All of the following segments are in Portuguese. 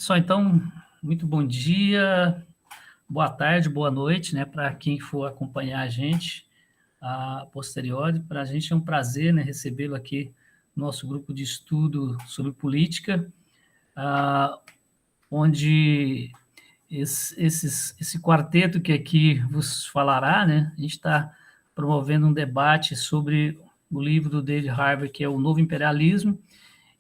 Só então, muito bom dia, boa tarde, boa noite, né, para quem for acompanhar a gente a posteriori. Para a gente é um prazer, né, recebê-lo aqui no nosso grupo de estudo sobre política, onde esse quarteto que aqui vos falará, né, a gente está promovendo um debate sobre o livro do David Harvey, que é O Novo Imperialismo,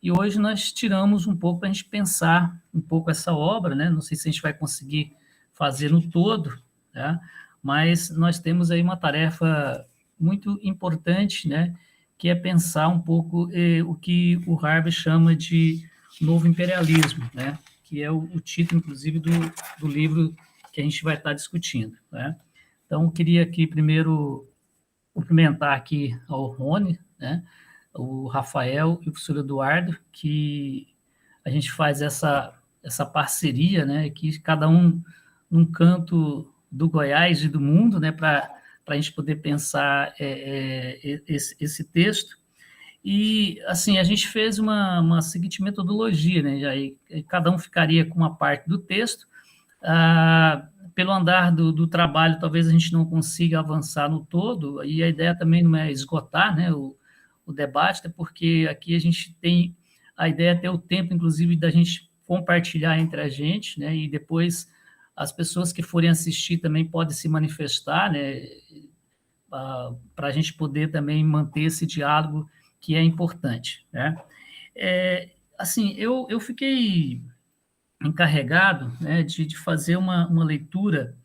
e hoje nós tiramos um pouco para a gente pensar um pouco essa obra, né? Não sei se a gente vai conseguir fazer no todo, né? Mas nós temos aí uma tarefa muito importante, né? Que é pensar um pouco o que o Harvey chama de novo imperialismo, né? Que é o título, inclusive, do livro que a gente vai estar discutindo, né? Então, eu queria aqui primeiro cumprimentar aqui ao Rony, né? O Rafael e o professor Eduardo, que a gente faz essa parceria, né, que cada um num canto do Goiás e do mundo, né, para a gente poder pensar esse texto. E, assim, a gente fez uma seguinte metodologia, né, aí cada um ficaria com uma parte do texto. Pelo andar do trabalho, talvez a gente não consiga avançar no todo, e a ideia também não é esgotar, né, o debate, até porque aqui a gente tem a ideia de ter o tempo, inclusive, da gente compartilhar entre a gente, né, e depois as pessoas que forem assistir também podem se manifestar, né, para a gente poder também manter esse diálogo que é importante, né. Assim, eu fiquei encarregado, né, de fazer uma leitura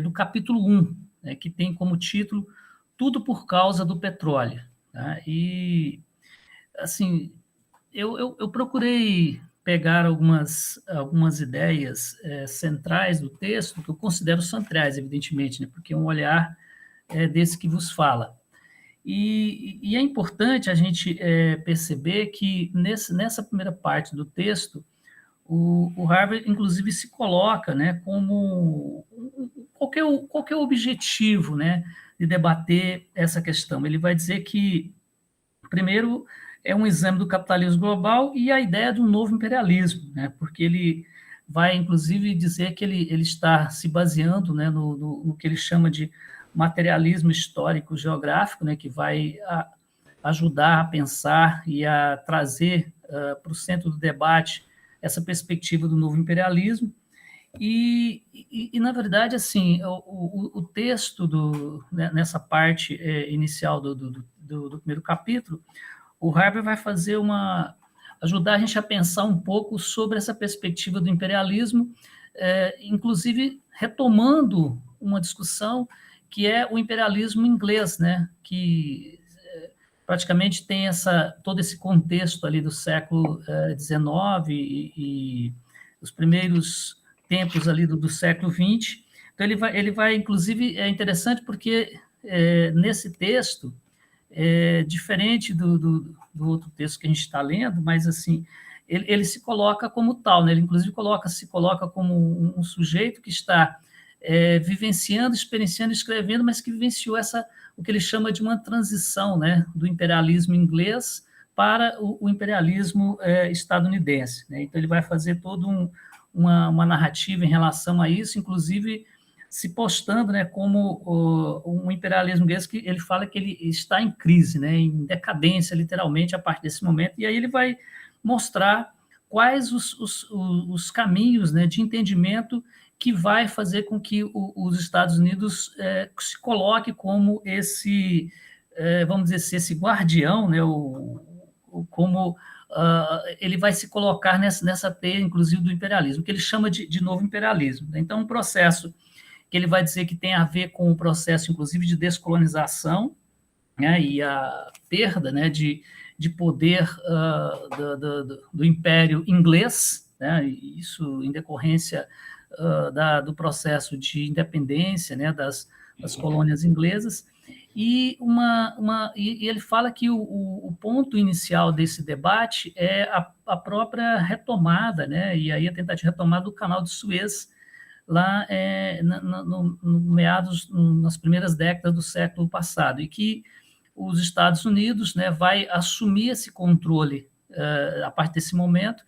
do capítulo 1, né, que tem como título Tudo por causa do petróleo. Tá? E, assim, eu procurei pegar algumas ideias centrais do texto, que eu considero centrais, evidentemente, né, porque é um olhar desse que vos fala. E é importante a gente perceber que nessa primeira parte do texto, o Harvard, inclusive, se coloca, né, como qualquer objetivo, né, de debater essa questão. Ele vai dizer que, primeiro, é um exame do capitalismo global e a ideia de um novo imperialismo, né, porque ele vai, inclusive, dizer que ele está se baseando, né, no que ele chama de materialismo histórico geográfico, né, que vai ajudar a pensar e a trazer para o centro do debate essa perspectiva do novo imperialismo. Na verdade, assim, o texto nessa parte inicial do primeiro capítulo, o Harvey vai fazer ajudar a gente a pensar um pouco sobre essa perspectiva do imperialismo, inclusive retomando uma discussão que é o imperialismo inglês, né, que praticamente tem todo esse contexto ali do século XIX e os primeiros tempos ali do século XX. Então, ele vai, inclusive, é interessante porque nesse texto, diferente do outro texto que a gente está lendo, mas, assim, ele se coloca como tal, né? Ele, inclusive, se coloca como um sujeito que está vivenciando, experienciando, escrevendo, mas que vivenciou o que ele chama de uma transição, né, do imperialismo inglês para o imperialismo estadunidense, né? Então, ele vai fazer toda uma narrativa em relação a isso, inclusive se postando, né, como um imperialismo inglês que ele fala que ele está em crise, né, em decadência, literalmente, a partir desse momento, e aí ele vai mostrar quais os caminhos, né, de entendimento que vai fazer com que os Estados Unidos se coloque como vamos dizer assim, esse guardião, né, como ele vai se colocar nessa teia, inclusive, do imperialismo, que ele chama de novo imperialismo. Então, um processo que ele vai dizer que tem a ver com o processo, inclusive, de descolonização, né, e a perda, né, de poder do Império Inglês, né, isso em decorrência do processo de independência, né, das colônias inglesas, e ele fala que o ponto inicial desse debate é a própria retomada, né, e aí a tentativa de retomada do Canal de Suez, lá no meados, nas primeiras décadas do século passado, e que os Estados Unidos, né, vai assumir esse controle a partir desse momento,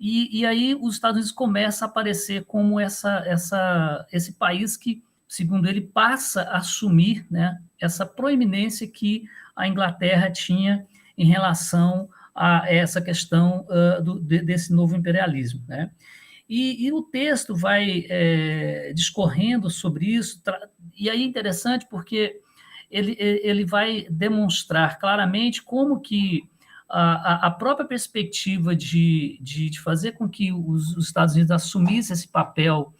E aí os Estados Unidos começa a aparecer como esse país que, segundo ele, passa a assumir, né, essa proeminência que a Inglaterra tinha em relação a essa questão desse novo imperialismo, né? E o texto vai discorrendo sobre isso, e aí é interessante porque ele vai demonstrar claramente como que a própria perspectiva de fazer com que os Estados Unidos assumissem esse papel,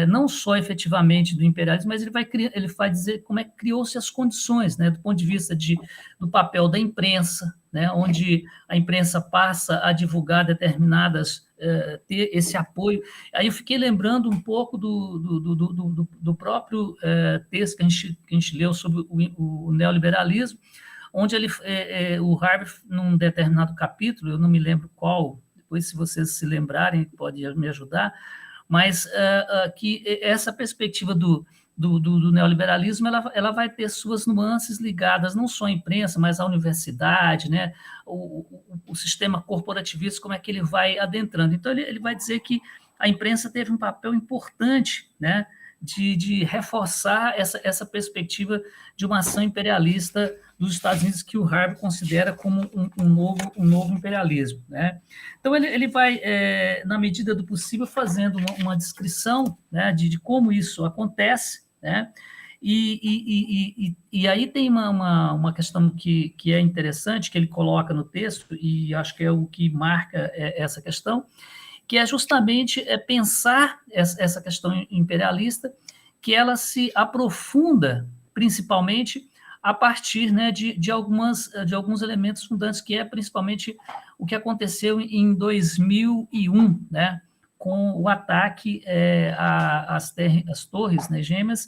não só efetivamente do imperialismo, mas ele vai dizer como é que criou-se as condições, né, do ponto de vista do papel da imprensa, né, onde a imprensa passa a divulgar determinadas, ter esse apoio. Aí eu fiquei lembrando um pouco do próprio texto que a gente leu sobre o neoliberalismo, onde o Harvey, num determinado capítulo, eu não me lembro qual, depois se vocês se lembrarem, pode me ajudar, mas que essa perspectiva do neoliberalismo ela vai ter suas nuances ligadas não só à imprensa, mas à universidade, né? O sistema corporativista, como é que ele vai adentrando. Então, ele vai dizer que a imprensa teve um papel importante, né, de reforçar essa perspectiva de uma ação imperialista dos Estados Unidos, que o Harvey considera como um novo imperialismo, né? Então, ele vai, na medida do possível, fazendo uma descrição, né, de como isso acontece, né? E aí tem uma questão que é interessante, que ele coloca no texto, e acho que é o que marca essa questão, que é justamente pensar essa questão imperialista, que ela se aprofunda principalmente a partir, né, de alguns elementos fundantes, que é principalmente o que aconteceu em 2001, né, com o ataque às torres, né, gêmeas,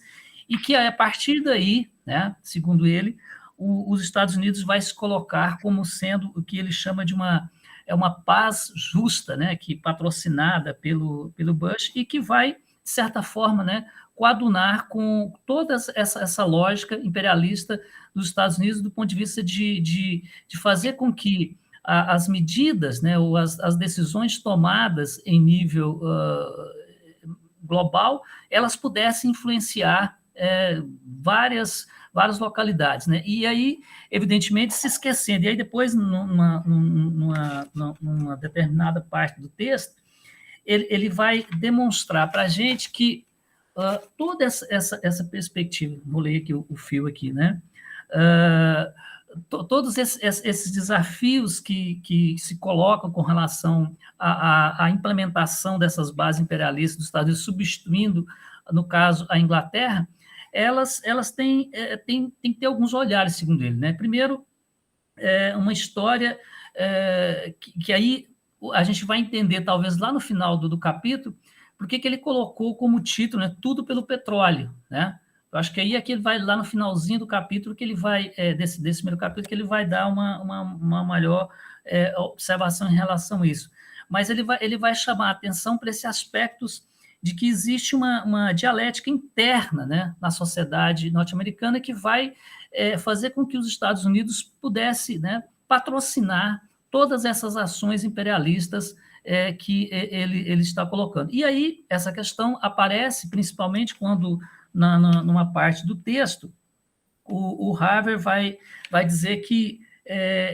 e que a partir daí, né, segundo ele, os Estados Unidos vai se colocar como sendo o que ele chama de uma paz justa, né, que patrocinada pelo Bush, e que vai, de certa forma, né, coadunar com toda essa lógica imperialista dos Estados Unidos, do ponto de vista de fazer com que as medidas, né, ou as decisões tomadas em nível global, elas pudessem influenciar várias localidades, né? E aí, evidentemente, se esquecendo. E aí, depois, numa determinada parte do texto, ele vai demonstrar para a gente que toda essa perspectiva, vou ler aqui o fio aqui, né? Todos esses desafios que se colocam com relação à implementação dessas bases imperialistas dos Estados Unidos, substituindo, no caso, a Inglaterra, elas têm que ter alguns olhares, segundo ele, né? Primeiro, uma história que aí a gente vai entender, talvez lá no final do capítulo, por que ele colocou como título, né, Tudo pelo Petróleo, né? Eu acho que aí é que ele vai lá no finalzinho do capítulo, que ele vai, desse primeiro capítulo, que ele vai dar uma maior observação em relação a isso. Mas ele vai chamar a atenção para esses aspectos de que existe uma dialética interna, né, na sociedade norte-americana, que vai fazer com que os Estados Unidos pudessem, né, patrocinar todas essas ações imperialistas que ele está colocando. E aí, essa questão aparece principalmente quando, numa parte do texto, o Harvard vai dizer que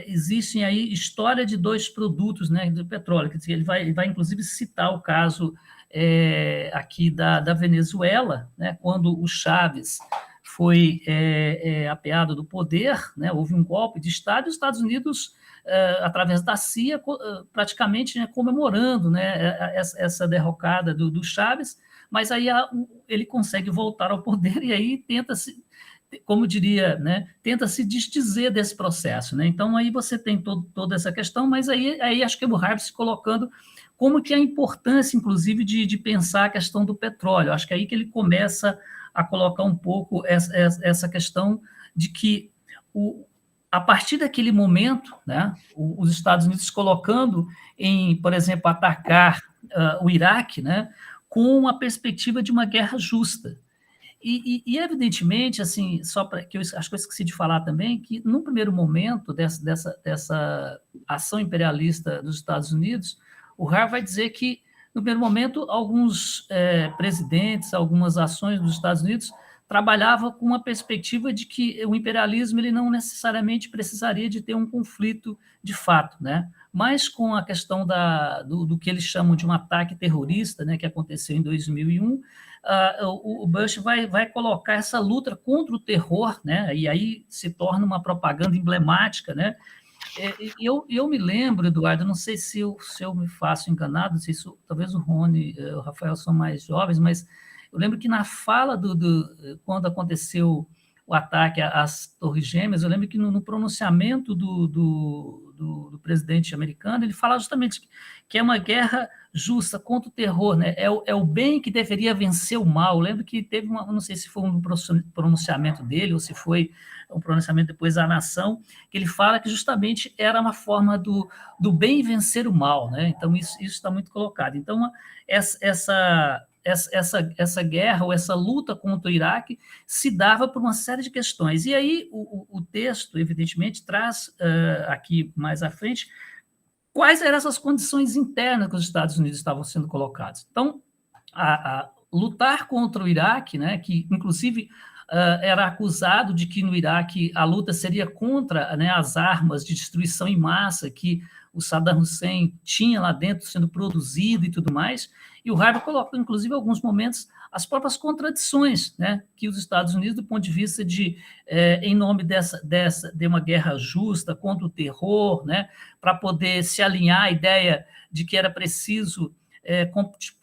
existem aí história de dois produtos, né, do petróleo. Quer dizer, ele vai inclusive citar o caso aqui da Venezuela, né, quando o Chávez foi apeado do poder, né, houve um golpe de Estado, e os Estados Unidos, através da CIA, praticamente, né, comemorando, né, essa derrocada do Chávez, mas aí ele consegue voltar ao poder e aí tenta-se, como diria, né, tenta se desdizer desse processo, né? Então aí você tem toda essa questão, mas aí acho que o Harvey se colocando como que a importância, inclusive, de pensar a questão do petróleo. Acho que é aí que ele começa a colocar um pouco essa questão de que a partir daquele momento, né, os Estados Unidos se colocando em, por exemplo, atacar o Iraque, né, com uma perspectiva de uma guerra justa. E evidentemente, assim, só para que acho que eu esqueci de falar também, que num primeiro momento dessa ação imperialista dos Estados Unidos, O Harvard vai dizer que, no primeiro momento, alguns presidentes, algumas ações dos Estados Unidos trabalhavam com uma perspectiva de que o imperialismo ele não necessariamente precisaria de ter um conflito de fato, né? Mas com a questão do que eles chamam de um ataque terrorista, né, que aconteceu em 2001, o Bush vai colocar essa luta contra o terror, né, e aí se torna uma propaganda emblemática, né. Eu me lembro, Eduardo, não sei se eu me faço enganado, não sei se talvez o Rony e o Rafael são mais jovens, mas eu lembro que na fala quando aconteceu o ataque às Torres Gêmeas, eu lembro que no pronunciamento do presidente americano, ele fala justamente que é uma guerra justa contra o terror, né? É o bem que deveria vencer o mal. Eu lembro que teve não sei se foi um pronunciamento dele ou se foi um pronunciamento depois da nação, que ele fala que justamente era uma forma do bem vencer o mal, né? Então isso está muito colocado. Então essa guerra ou essa luta contra o Iraque se dava por uma série de questões. E aí o texto, evidentemente, traz aqui mais à frente quais eram essas condições internas que os Estados Unidos estavam sendo colocados. Então, lutar contra o Iraque, né, que inclusive era acusado de que no Iraque a luta seria contra, né, as armas de destruição em massa que o Saddam Hussein tinha lá dentro sendo produzido e tudo mais, e o Harvard coloca, inclusive, em alguns momentos, as próprias contradições, né, que os Estados Unidos, do ponto de vista de, em nome de uma guerra justa contra o terror, né, para poder se alinhar à ideia de que era preciso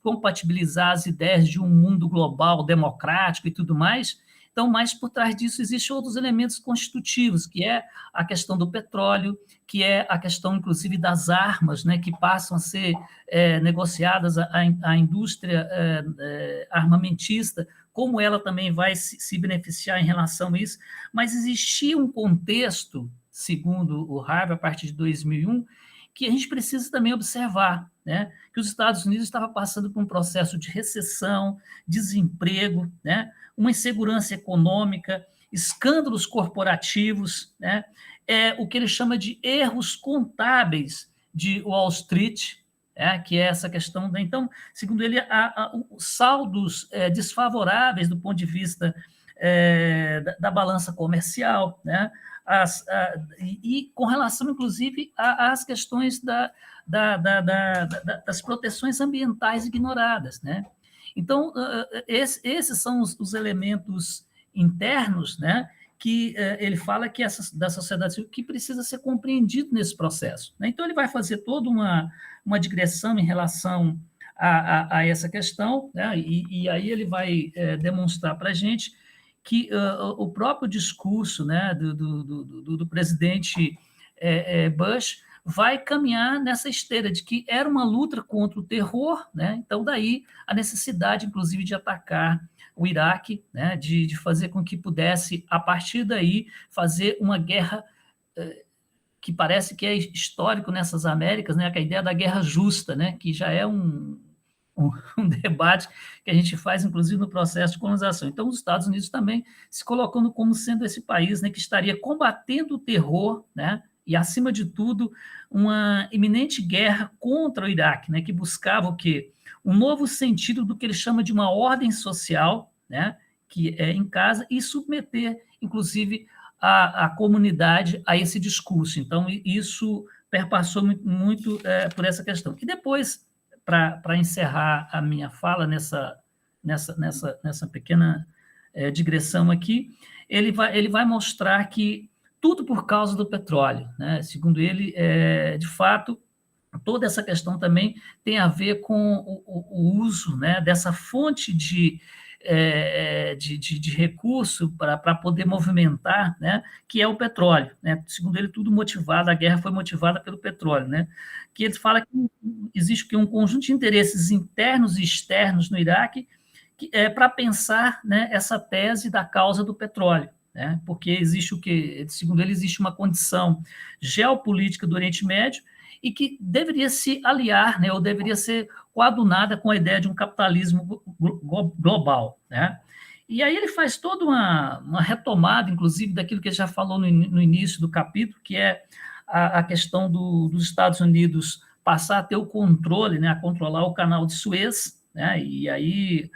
compatibilizar as ideias de um mundo global, democrático e tudo mais. Então, mas por trás disso existem outros elementos constitutivos, que é a questão do petróleo, que é a questão, inclusive, das armas, né, que passam a ser negociadas à indústria armamentista, como ela também vai se beneficiar em relação a isso. Mas existia um contexto, segundo o Harvard, a partir de 2001, que a gente precisa também observar, né, que os Estados Unidos estavam passando por um processo de recessão, desemprego, né, uma insegurança econômica, escândalos corporativos, né, o que ele chama de erros contábeis de Wall Street, que é essa questão. Então, segundo ele, os saldos desfavoráveis do ponto de vista da balança comercial, né, e com relação, inclusive, às questões das proteções ambientais ignoradas, né? Então, esses são os elementos internos, né, que ele fala que da sociedade civil que precisa ser compreendido nesse processo, né? Então, ele vai fazer toda uma digressão em relação a essa questão, né? E aí ele vai demonstrar para a gente que o próprio discurso, né, do presidente Bush vai caminhar nessa esteira de que era uma luta contra o terror, né? Então daí a necessidade, inclusive, de atacar o Iraque, né, de fazer com que pudesse, a partir daí, fazer uma guerra que parece que é histórico nessas Américas, né, que é a ideia da guerra justa, né, que já é um debate que a gente faz, inclusive, no processo de colonização. Então, os Estados Unidos também se colocando como sendo esse país, né, que estaria combatendo o terror, né, e, acima de tudo, uma iminente guerra contra o Iraque, né, que buscava o quê? Um novo sentido do que ele chama de uma ordem social, né, que é em casa, e submeter, inclusive, a comunidade a esse discurso. Então, isso perpassou muito por essa questão. E depois, para encerrar a minha fala nessa pequena digressão aqui, ele vai mostrar que tudo por causa do petróleo, né? Segundo ele, de fato, toda essa questão também tem a ver com o uso, né, dessa fonte de recurso para poder movimentar, né, que é o petróleo, né? Segundo ele, tudo motivado, a guerra foi motivada pelo petróleo, né? Que ele fala que existe um conjunto de interesses internos e externos no Iraque para pensar, né, essa tese da causa do petróleo, né? Porque existe segundo ele, existe uma condição geopolítica do Oriente Médio e que deveria se aliar, né, ou deveria ser coadunada com a ideia de um capitalismo global, né? E aí ele faz toda uma retomada, inclusive, daquilo que ele já falou no início do capítulo, que é a questão dos Estados Unidos passar a ter o controle, né, a controlar o canal de Suez, né, e aí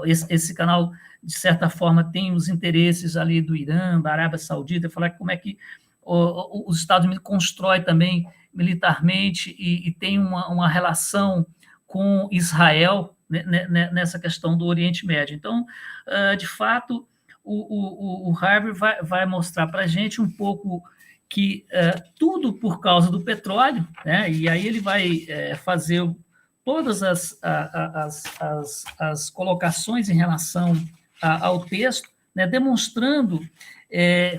esse canal, de certa forma, tem os interesses ali do Irã, da Arábia Saudita, falar como é que os Estados Unidos constrói também militarmente e tem uma relação com Israel, né, nessa questão do Oriente Médio. Então, de fato, o Harvard vai mostrar para a gente um pouco que tudo por causa do petróleo, né? E aí ele vai fazer todas as colocações em relação ao texto, né, demonstrando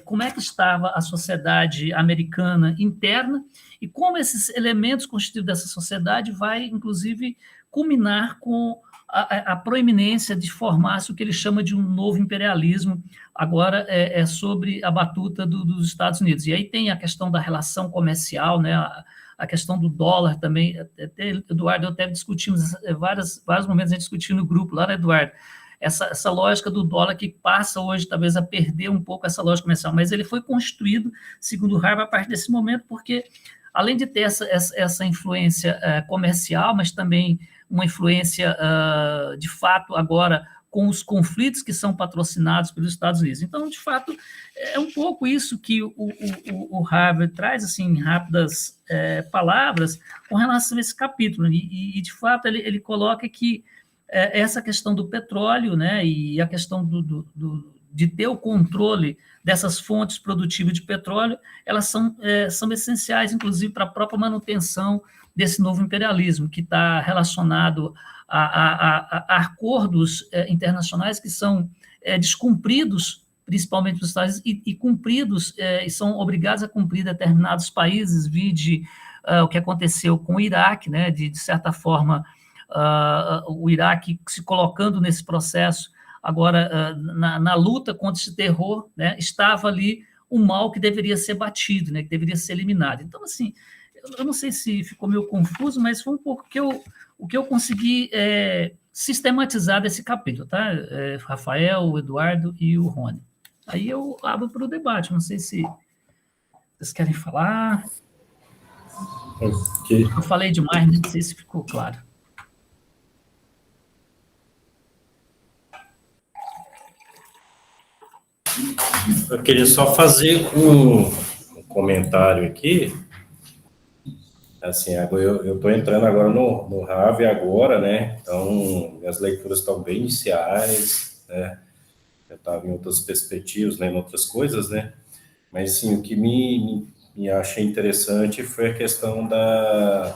como é que estava a sociedade americana interna e como esses elementos constitutivos dessa sociedade vai, inclusive, culminar com a proeminência de formar-se o que ele chama de um novo imperialismo, agora sobre a batuta dos Estados Unidos. E aí tem a questão da relação comercial, né, a questão do dólar também. Até, Eduardo, eu até discutimos vários momentos, a gente discutiu no grupo lá, né, Eduardo? Essa lógica do dólar que passa hoje, talvez, a perder um pouco essa lógica comercial, mas ele foi construído, segundo o Harvard, a partir desse momento, porque, além de ter essa influência comercial, mas também uma influência, de fato, agora com os conflitos que são patrocinados pelos Estados Unidos. Então, de fato, é um pouco isso que o Harvard traz, assim, em rápidas palavras, com relação a esse capítulo. E de fato, ele coloca que essa questão do petróleo, né, e a questão de ter o controle dessas fontes produtivas de petróleo, elas são essenciais, inclusive, para a própria manutenção desse novo imperialismo, que está relacionado a acordos internacionais que são descumpridos, principalmente nos Estados Unidos, e cumpridos, e são obrigados a cumprir determinados países, vide o que aconteceu com o Iraque, né, de certa forma, o Iraque se colocando nesse processo, agora, na luta contra esse terror, né, estava ali um mal que deveria ser batido, né, que deveria ser eliminado. Então, assim, eu não sei se ficou meio confuso, mas foi um pouco o que eu consegui sistematizar desse capítulo, tá? Rafael, o Eduardo e o Rony. Aí eu abro para o debate, não sei se vocês querem falar. Okay. Eu falei demais, não sei se ficou claro. Eu queria só fazer um comentário aqui. Assim, eu estou entrando agora no Rave agora, né? Então, minhas leituras estão bem iniciais, né? Eu estava em outras perspectivas, né? Em outras coisas, né? Mas, assim, o que me achei interessante foi a questão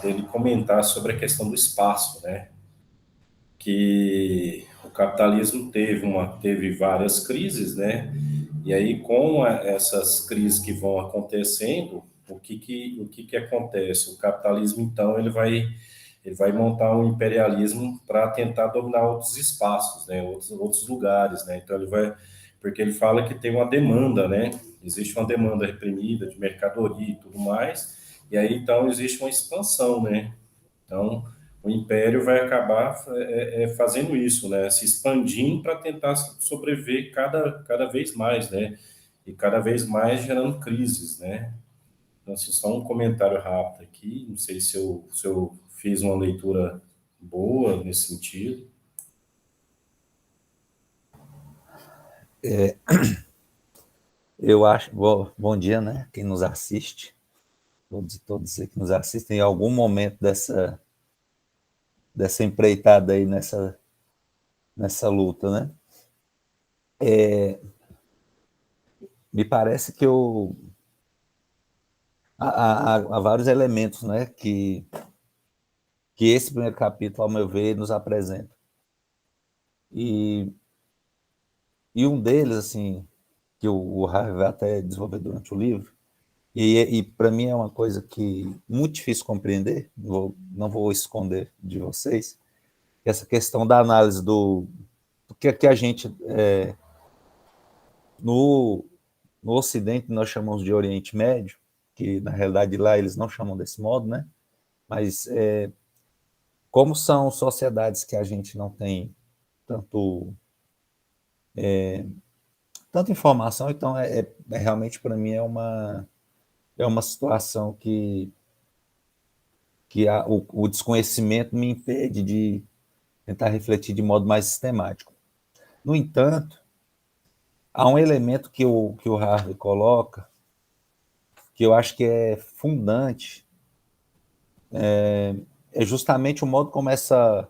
dele comentar sobre a questão do espaço, né? Que o capitalismo teve várias crises, né? E aí, com essas crises que vão acontecendo, o que acontece? O capitalismo, então, ele vai montar um imperialismo para tentar dominar outros espaços, né? Outros lugares, né? Então, porque ele fala que tem uma demanda, né? Existe uma demanda reprimida de mercadoria e tudo mais, e aí, então, existe uma expansão, né? Então, o império vai acabar fazendo isso, né? Se expandindo para tentar sobreviver cada vez mais, né? E cada vez mais gerando crises, né? Então, assim, só um comentário rápido aqui, não sei se eu fiz uma leitura boa nesse sentido. Eu acho, bom dia, né? Quem nos assiste, todos e todas que nos assistem, em algum momento dessa empreitada aí, nessa luta, né? Me parece que há vários elementos, né? Que esse primeiro capítulo, ao meu ver, nos apresenta. E um deles, assim, que o Harvey vai até desenvolver durante o livro, e para mim é uma coisa que muito difícil compreender, não vou esconder de vocês, essa questão da análise do que a gente, no Ocidente, nós chamamos de Oriente Médio, que na realidade lá eles não chamam desse modo, né? Mas como são sociedades que a gente não tem tanto, tanta informação, então realmente para mim é uma situação que que o desconhecimento me impede de tentar refletir de modo mais sistemático. No entanto, há um elemento que o Harvey coloca, que eu acho que é fundante, é justamente o modo como essa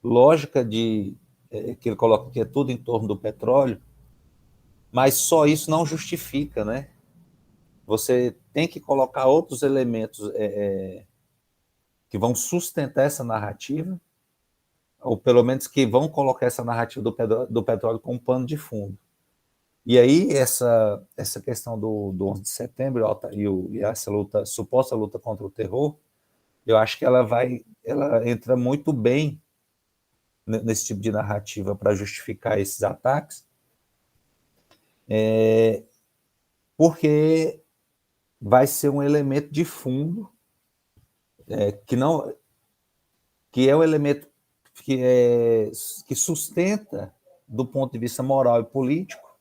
lógica que ele coloca que é tudo em torno do petróleo, mas só isso não justifica, né? Você tem que colocar outros elementos que vão sustentar essa narrativa, ou pelo menos que vão colocar essa narrativa do petróleo como pano de fundo. E aí essa questão do 11 de setembro e essa suposta luta contra o terror, eu acho que ela entra muito bem nesse tipo de narrativa para justificar esses ataques, porque vai ser um elemento de fundo que é o elemento que sustenta, do ponto de vista moral e político,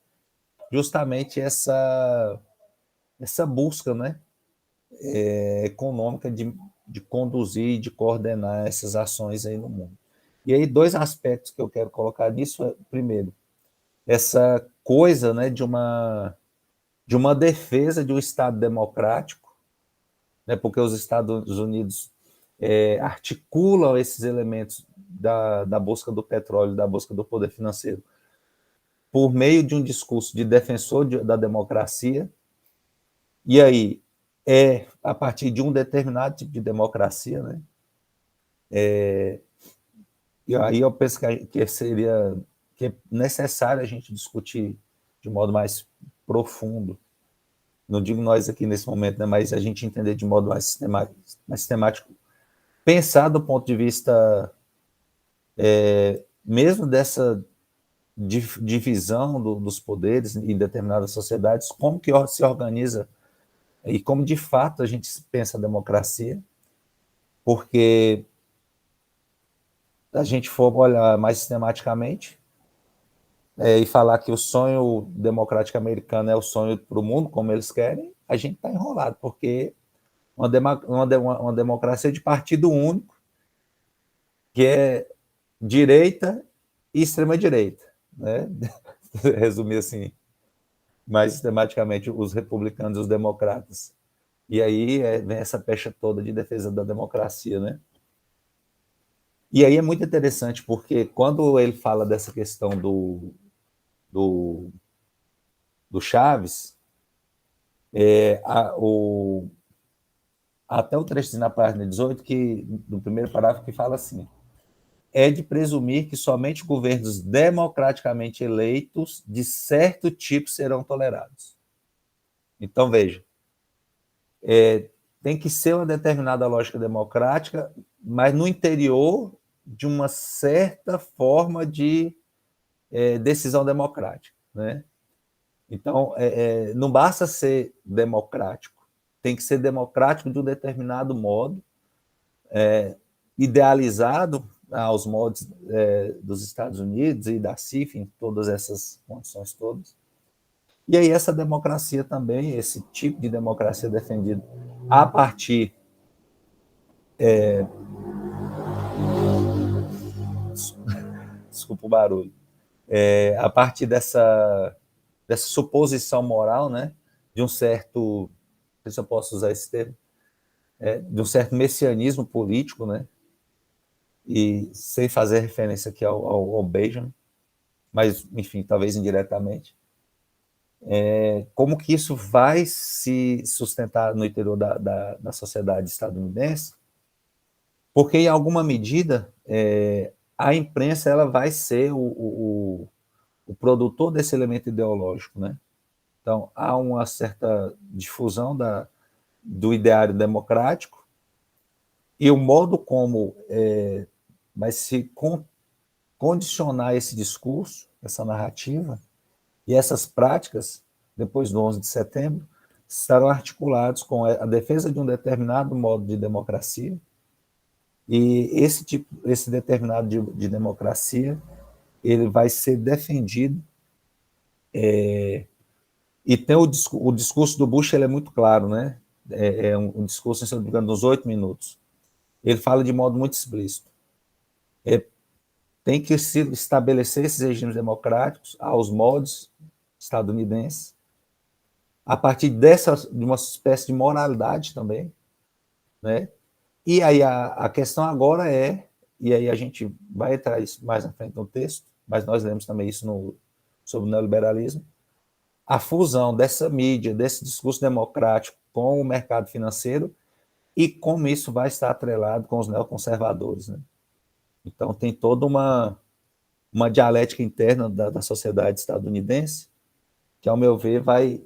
justamente essa busca, né, econômica de conduzir, de coordenar essas ações aí no mundo. E aí 2 aspectos que eu quero colocar nisso primeiro, essa coisa, né, de uma defesa de um Estado democrático, né, porque os Estados Unidos articulam esses elementos da busca do petróleo, da busca do poder financeiro, por meio de um discurso de defensor da democracia, e aí a partir de um determinado tipo de democracia, né? E aí eu penso que é necessário a gente discutir de modo mais profundo, não digo nós aqui nesse momento, né, mas a gente entender de modo mais sistemático, pensar do ponto de vista mesmo dessa divisão dos poderes em determinadas sociedades, como que se organiza e como de fato a gente pensa a democracia, porque a gente for olhar mais sistematicamente e falar que o sonho democrático americano é o sonho para o mundo, como eles querem, a gente está enrolado, porque uma democracia de partido único, que é direita e extrema-direita, né? Resumir assim, mais sistematicamente, os republicanos e os democratas. E aí vem essa pecha toda de defesa da democracia, né? E aí é muito interessante, porque quando ele fala dessa questão do Chaves, até o trecho na página 18, no primeiro parágrafo, que fala assim: é de presumir que somente governos democraticamente eleitos de certo tipo serão tolerados. Então, veja, tem que ser uma determinada lógica democrática, mas no interior de uma certa forma de decisão democrática, né? Então, não basta ser democrático, tem que ser democrático de um determinado modo, idealizado aos moldes dos Estados Unidos e da CIF, em todas essas condições todas. E aí essa democracia também, esse tipo de democracia defendido a partir desculpa o barulho, a partir dessa suposição moral, né, de um certo, não sei se eu posso usar esse termo, de um certo messianismo político, né, e sem fazer referência aqui ao Benjamin, mas, enfim, talvez indiretamente, como que isso vai se sustentar no interior da sociedade estadunidense, porque, em alguma medida, a imprensa ela vai ser o produtor desse elemento ideológico, né? Então, há uma certa difusão do ideário democrático e o modo como vai se condicionar esse discurso, essa narrativa, e essas práticas, depois do 11 de setembro, estarão articulados com a defesa de um determinado modo de democracia, e esse determinado de democracia, ele vai ser defendido, e tem o discurso do Bush, ele é muito claro, né? Um discurso, se não me engano, uns 8 minutos. ele fala de modo muito explícito. Tem que se estabelecer esses regimes democráticos aos moldes estadunidenses, a partir de uma espécie de moralidade também, né? E aí a questão agora e aí a gente vai entrar isso mais à frente no texto, mas nós lemos também isso sobre o neoliberalismo, a fusão dessa mídia, desse discurso democrático com o mercado financeiro e como isso vai estar atrelado com os neoconservadores, né? Então tem toda uma dialética interna da sociedade estadunidense que, ao meu ver, vai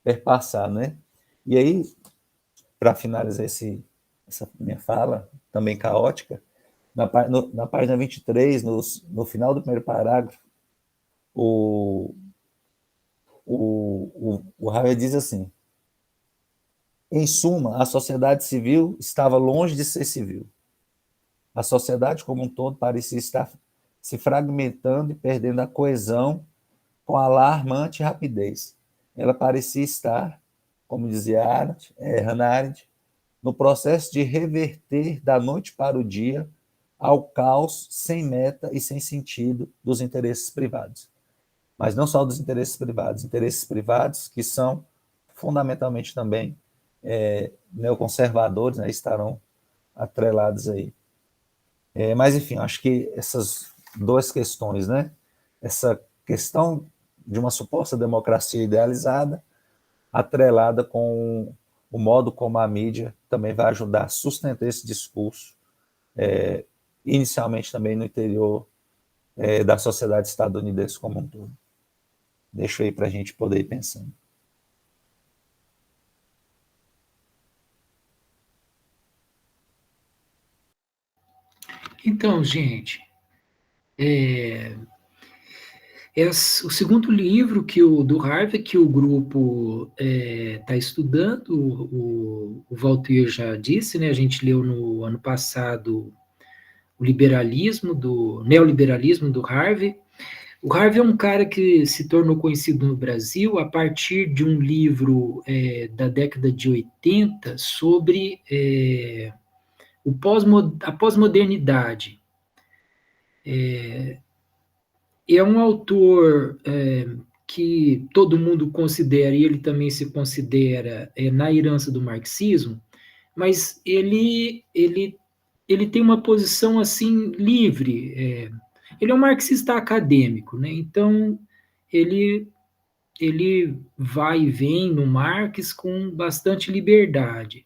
perpassar, né? E aí, para finalizar essa minha fala, também caótica, na página 23, no final do primeiro parágrafo, o Havel diz assim: em suma, a sociedade civil estava longe de ser civil. A sociedade como um todo parecia estar se fragmentando e perdendo a coesão com alarmante rapidez. Ela parecia estar, como dizia Hannah Arendt, no processo de reverter da noite para o dia ao caos sem meta e sem sentido dos interesses privados. Mas não só dos interesses privados que são fundamentalmente também neoconservadores, né, estarão atrelados aí. Mas, enfim, acho que essas duas questões, né? Essa questão de uma suposta democracia idealizada, atrelada com o modo como a mídia também vai ajudar a sustentar esse discurso, inicialmente também no interior da sociedade estadunidense como um todo. Deixo aí para a gente poder ir pensando. Então, gente, o segundo livro do Harvey que o grupo está estudando, o Valtir já disse, né? A gente leu no ano passado o neoliberalismo do Harvey. O Harvey é um cara que se tornou conhecido no Brasil a partir de um livro da década de 80 sobre a pós-modernidade. É um autor que todo mundo considera, e ele também se considera na herança do marxismo, mas ele tem uma posição assim livre. Ele é um marxista acadêmico, né? Então ele vai e vem no Marx com bastante liberdade.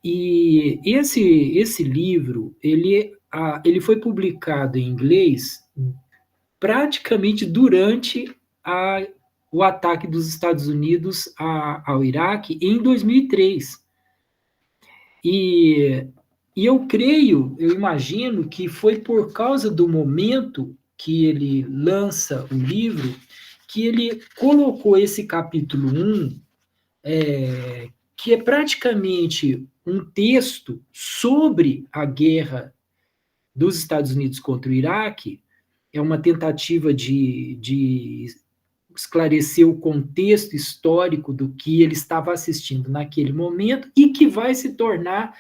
E esse livro ele foi publicado em inglês praticamente durante o ataque dos Estados Unidos ao Iraque em 2003. E eu imagino que foi por causa do momento que ele lança o livro que ele colocou esse capítulo 1, que é praticamente um texto sobre a guerra dos Estados Unidos contra o Iraque, é uma tentativa de esclarecer o contexto histórico do que ele estava assistindo naquele momento e que vai se tornar,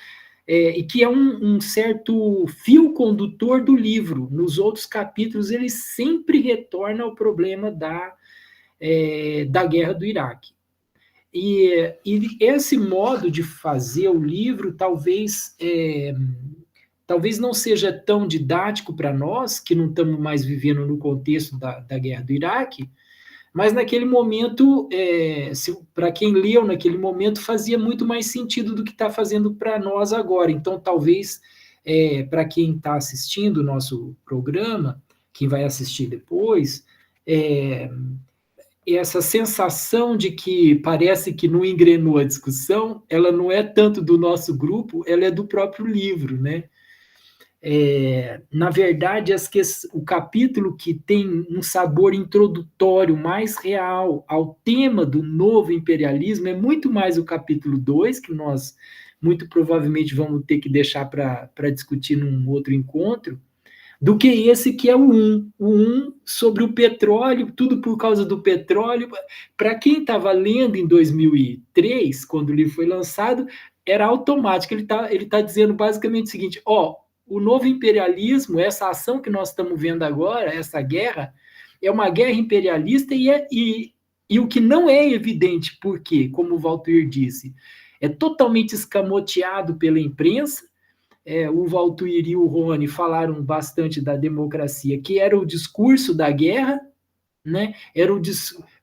e que é um certo fio condutor do livro. Nos outros capítulos, ele sempre retorna ao problema da guerra do Iraque. E esse modo de fazer o livro talvez não seja tão didático para nós, que não estamos mais vivendo no contexto da guerra do Iraque, mas naquele momento, para quem leu naquele momento, fazia muito mais sentido do que está fazendo para nós agora. Então, talvez, para quem está assistindo o nosso programa, quem vai assistir depois, essa sensação de que parece que não engrenou a discussão, ela não é tanto do nosso grupo, ela é do próprio livro, né? Na verdade, o capítulo que tem um sabor introdutório mais real ao tema do novo imperialismo é muito mais o capítulo 2, que nós muito provavelmente vamos ter que deixar para discutir num outro encontro, do que esse que é o 1. O 1 sobre o petróleo, tudo por causa do petróleo. Para quem estava lendo em 2003, quando o livro foi lançado, era automático. Ele tá dizendo basicamente o seguinte: ó, o novo imperialismo, essa ação que nós estamos vendo agora, essa guerra, é uma guerra imperialista e o que não é evidente, porque, como o Valtuir disse, é totalmente escamoteado pela imprensa. O Valtuir e o Rony falaram bastante da democracia, que era o discurso da guerra, né?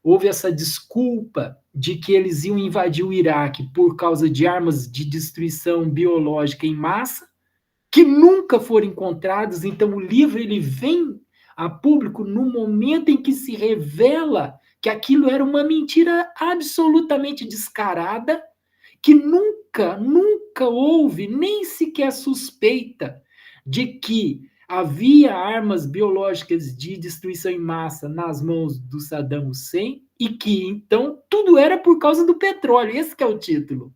Houve essa desculpa de que eles iam invadir o Iraque por causa de armas de destruição biológica em massa, que nunca foram encontrados. Então, o livro ele vem a público no momento em que se revela que aquilo era uma mentira absolutamente descarada, que nunca houve nem sequer suspeita de que havia armas biológicas de destruição em massa nas mãos do Saddam Hussein e que, então, tudo era por causa do petróleo. Esse que é o título.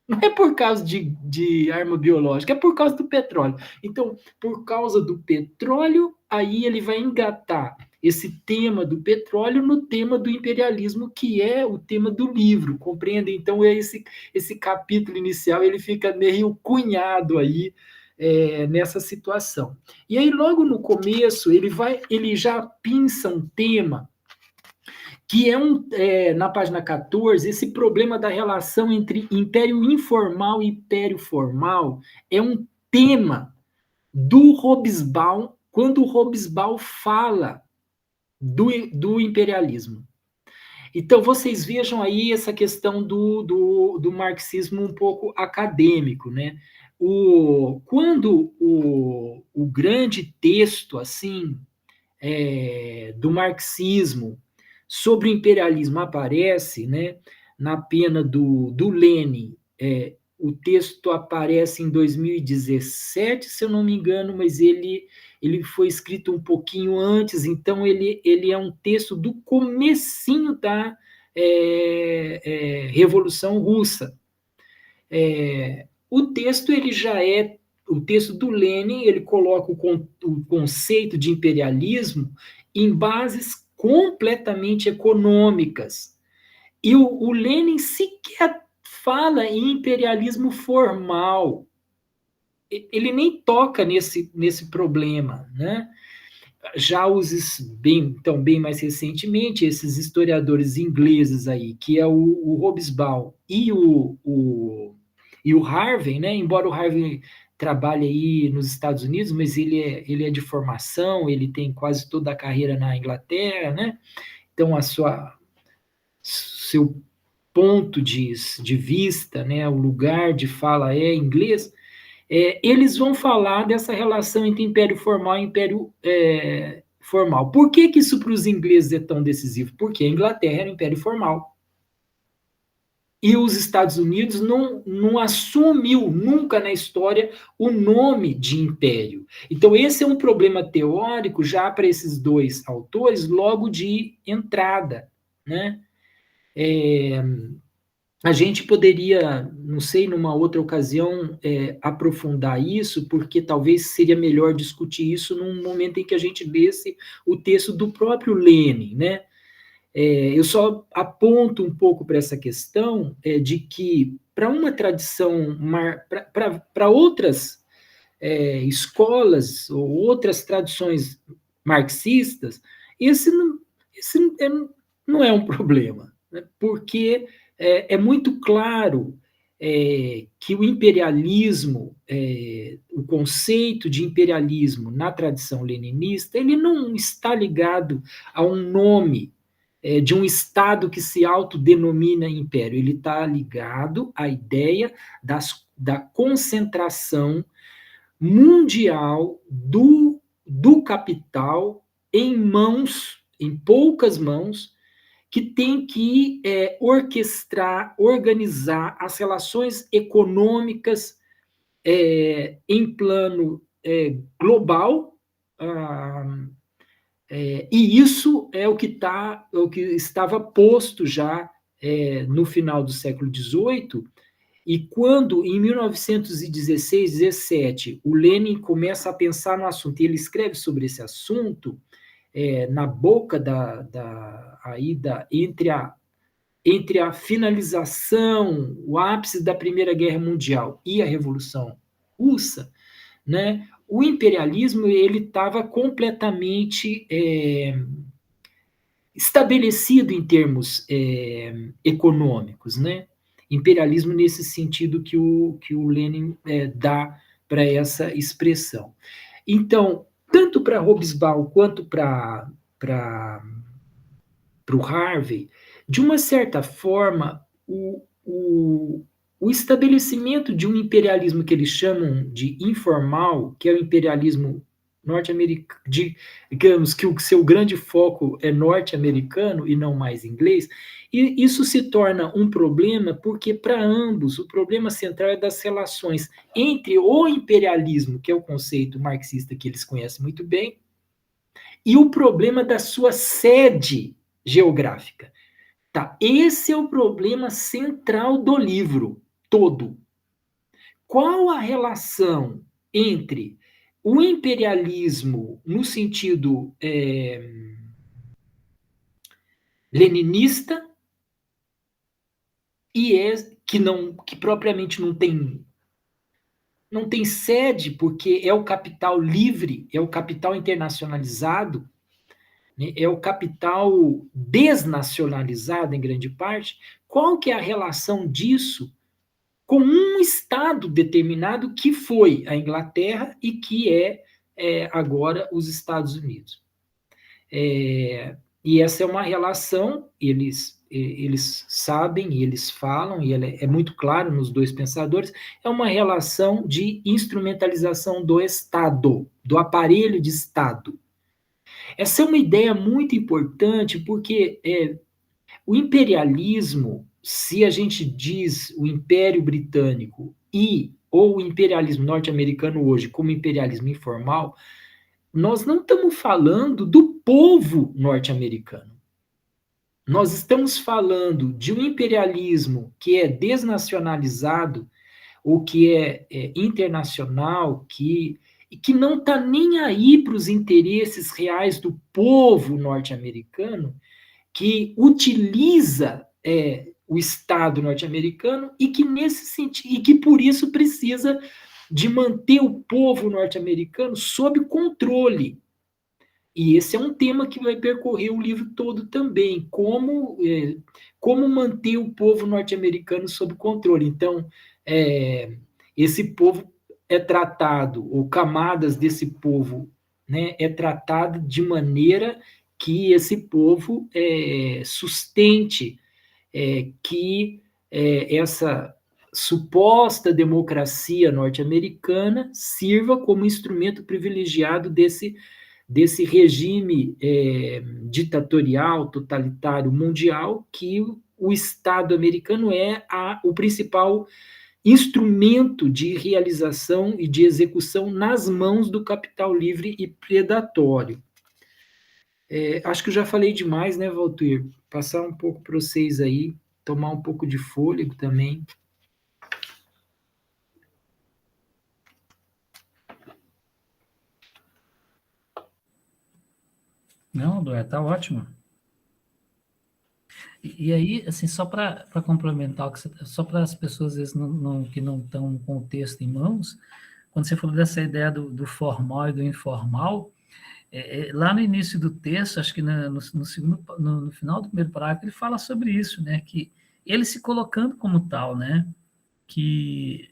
Não é por causa de arma biológica, é por causa do petróleo. Então, por causa do petróleo, aí ele vai engatar esse tema do petróleo no tema do imperialismo, que é o tema do livro, compreende? Então, esse capítulo inicial, ele fica meio cunhado aí nessa situação. E aí, logo no começo, ele já pinça um tema que na página 14, esse problema da relação entre império informal e império formal é um tema do Hobsbawm, quando o Hobsbawm fala do imperialismo. Então, vocês vejam aí essa questão do marxismo um pouco acadêmico, né? Quando o grande texto, assim, do marxismo sobre o imperialismo aparece, né, na pena do Lenin, o texto aparece em 2017, se eu não me engano, mas ele foi escrito um pouquinho antes, então ele é um texto do comecinho da Revolução Russa. O texto ele já é o texto do Lenin, ele coloca o conceito de imperialismo em bases completamente econômicas. E o Lenin sequer fala em imperialismo formal. Ele nem toca nesse problema, né? Já então, bem mais recentemente, esses historiadores ingleses aí, que é o Hobsbawm e o Harvey, né? Embora o Harvey trabalhe aí nos Estados Unidos, mas ele é de formação, ele tem quase toda a carreira na Inglaterra, né? Então, seu ponto de vista, né? O lugar de fala é inglês. Eles vão falar dessa relação entre império formal e império formal. Por que isso para os ingleses é tão decisivo? Porque a Inglaterra era um império formal. E os Estados Unidos não assumiu nunca na história o nome de império. Então, esse é um problema teórico já para esses dois autores logo de entrada, né? A gente poderia, não sei, numa outra ocasião, aprofundar isso, porque talvez seria melhor discutir isso num momento em que a gente lesse o texto do próprio Lenin, né? Eu só aponto um pouco para essa questão de que, para uma tradição, para outras escolas ou outras tradições marxistas, esse não é um problema, né? Porque é muito claro que o imperialismo, o conceito de imperialismo na tradição leninista, ele não está ligado a um nome de um Estado que se autodenomina império. Ele está ligado à ideia da concentração mundial do capital em poucas mãos, que tem que orquestrar, organizar as relações econômicas em plano global. E isso é o que estava posto já no final do século XVIII, e quando, em 1916, 17, o Lenin começa a pensar no assunto, e ele escreve sobre esse assunto na boca entre entre a finalização, o ápice da Primeira Guerra Mundial e a Revolução Russa, né, o imperialismo ele estava completamente estabelecido em termos econômicos, né? Imperialismo nesse sentido que o Lenin dá para essa expressão. Então, tanto para Hobsbawm quanto para o Harvey, de uma certa forma, o estabelecimento de um imperialismo que eles chamam de informal, que é o imperialismo norte-americano, digamos que o seu grande foco é norte-americano e não mais inglês, e isso se torna um problema porque, para ambos, o problema central é das relações entre o imperialismo, que é o conceito marxista que eles conhecem muito bem, e o problema da sua sede geográfica. Tá, esse é o problema central do livro todo. Qual a relação entre o imperialismo no sentido leninista e que propriamente não tem sede, porque é o capital livre, é o capital internacionalizado, né, é o capital desnacionalizado em grande parte? Qual que é a relação disso com um Estado determinado que foi a Inglaterra e que é agora os Estados Unidos? E essa é uma relação, eles sabem e eles falam, e ela é muito claro nos dois pensadores, é uma relação de instrumentalização do Estado, do aparelho de Estado. Essa é uma ideia muito importante, porque o imperialismo, se a gente diz o Império Britânico ou o imperialismo norte-americano hoje como imperialismo informal, nós não estamos falando do povo norte-americano. Nós estamos falando de um imperialismo que é desnacionalizado, ou que é internacional, que não está nem aí para os interesses reais do povo norte-americano, que utiliza o Estado norte-americano e que nesse sentido, e que por isso precisa de manter o povo norte-americano sob controle. E esse é um tema que vai percorrer o livro todo também, como manter o povo norte-americano sob controle. Então, esse povo é tratado, ou camadas desse povo, né, é tratado de maneira que esse povo sustente que essa suposta democracia norte-americana sirva como instrumento privilegiado desse regime ditatorial, totalitário mundial, que o Estado americano é o principal instrumento de realização e de execução nas mãos do capital livre e predatório. Acho que eu já falei demais, né, Valtur? Passar um pouco para vocês aí, tomar um pouco de fôlego também. Não, Eduardo, tá ótimo. E aí, assim, só para complementar, só para as pessoas às vezes que não estão com o texto em mãos, quando você falou dessa ideia do formal e do informal, lá no início do texto, acho que no final do primeiro parágrafo, ele fala sobre isso, né, que ele se colocando como tal, né, que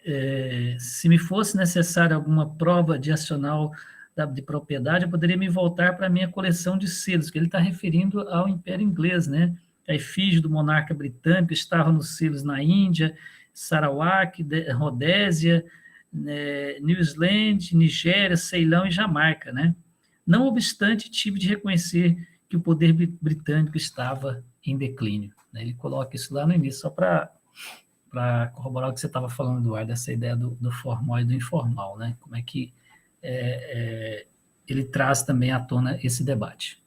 se me fosse necessária alguma prova adicional de propriedade, eu poderia me voltar para a minha coleção de selos, que ele está referindo ao Império Inglês, né, a efígie do monarca britânico estava nos selos na Índia, Sarawak, Rodésia, New Zealand, Nigéria, Ceilão e Jamaica, né? Não obstante, tive de reconhecer que o poder britânico estava em declínio, né? Ele coloca isso lá no início, só para corroborar o que você estava falando, Eduardo, dessa ideia do formal e do informal, né? Como é que ele traz também à tona esse debate.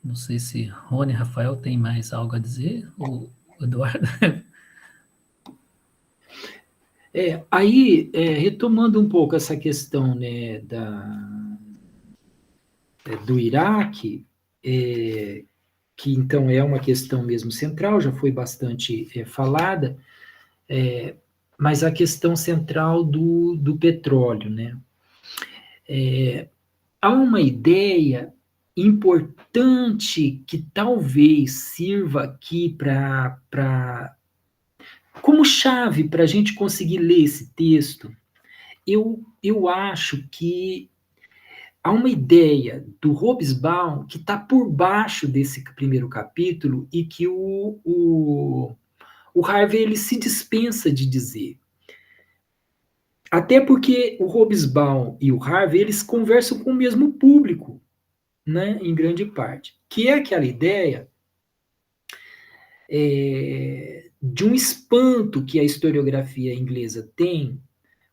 Não sei se Rony e Rafael tem mais algo a dizer, ou Eduardo? Aí, retomando um pouco essa questão, né, do Iraque, que então é uma questão mesmo central, já foi bastante falada, mas a questão central do petróleo, né? Há uma ideia importante que talvez sirva aqui como chave para a gente conseguir ler esse texto. Eu acho que há uma ideia do Hobsbawm que está por baixo desse primeiro capítulo e que o Harvey ele se dispensa de dizer. Até porque o Hobsbawm e o Harvey eles conversam com o mesmo público, né, em grande parte, que é aquela ideia de um espanto que a historiografia inglesa tem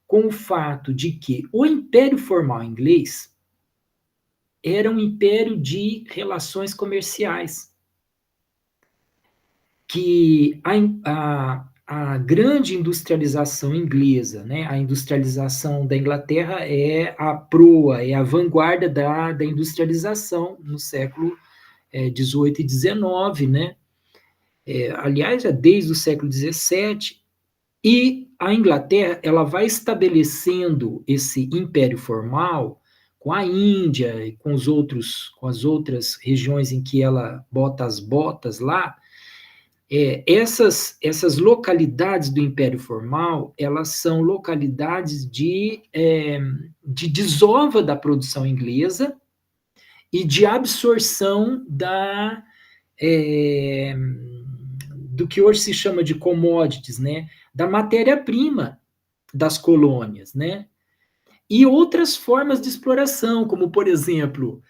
com o fato de que o Império Formal inglês era um império de relações comerciais, que a grande industrialização inglesa, né, a industrialização da Inglaterra é a proa, é a vanguarda da industrialização no século XVIII e XIX, né? Aliás, já desde o século XVII, e a Inglaterra ela vai estabelecendo esse império formal com a Índia e com as outras regiões em que ela bota as botas lá. Essas localidades do Império Formal, elas são localidades de desova da produção inglesa e de absorção do que hoje se chama de commodities, né? Da matéria-prima das colônias, né? E outras formas de exploração, como, por exemplo,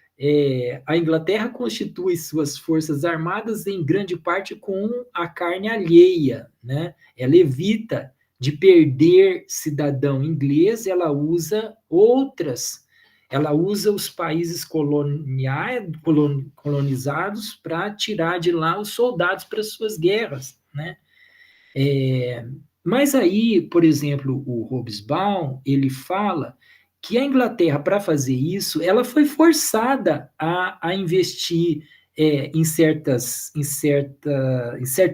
a Inglaterra constitui suas forças armadas em grande parte com a carne alheia, né? Ela evita de perder cidadão inglês, ela usa os países colonizados para tirar de lá os soldados para suas guerras, né? Mas aí, por exemplo, o Hobsbawm, ele fala que a Inglaterra, para fazer isso, ela foi forçada a investir em certo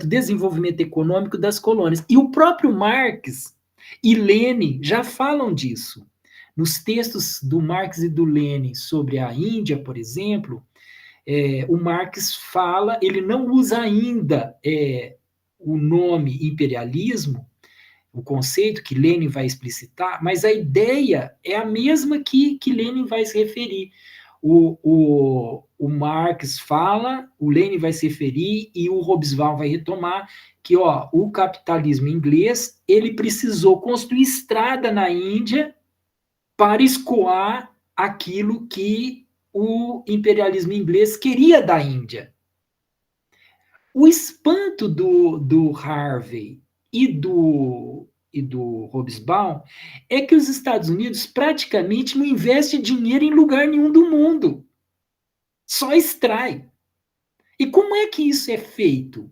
desenvolvimento econômico das colônias. E o próprio Marx e Lenin já falam disso. Nos textos do Marx e do Lenin sobre a Índia, por exemplo, o Marx fala, ele não usa ainda o nome imperialismo, o conceito que Lenin vai explicitar, mas a ideia é a mesma que Lenin vai se referir. O Marx fala, o Lenin vai se referir e o Hobsbawm vai retomar que o capitalismo inglês ele precisou construir estrada na Índia para escoar aquilo que o imperialismo inglês queria da Índia. O espanto do Harvey e do Hobsbawm é que os Estados Unidos praticamente não investem dinheiro em lugar nenhum do mundo. Só extrai. E como é que isso é feito?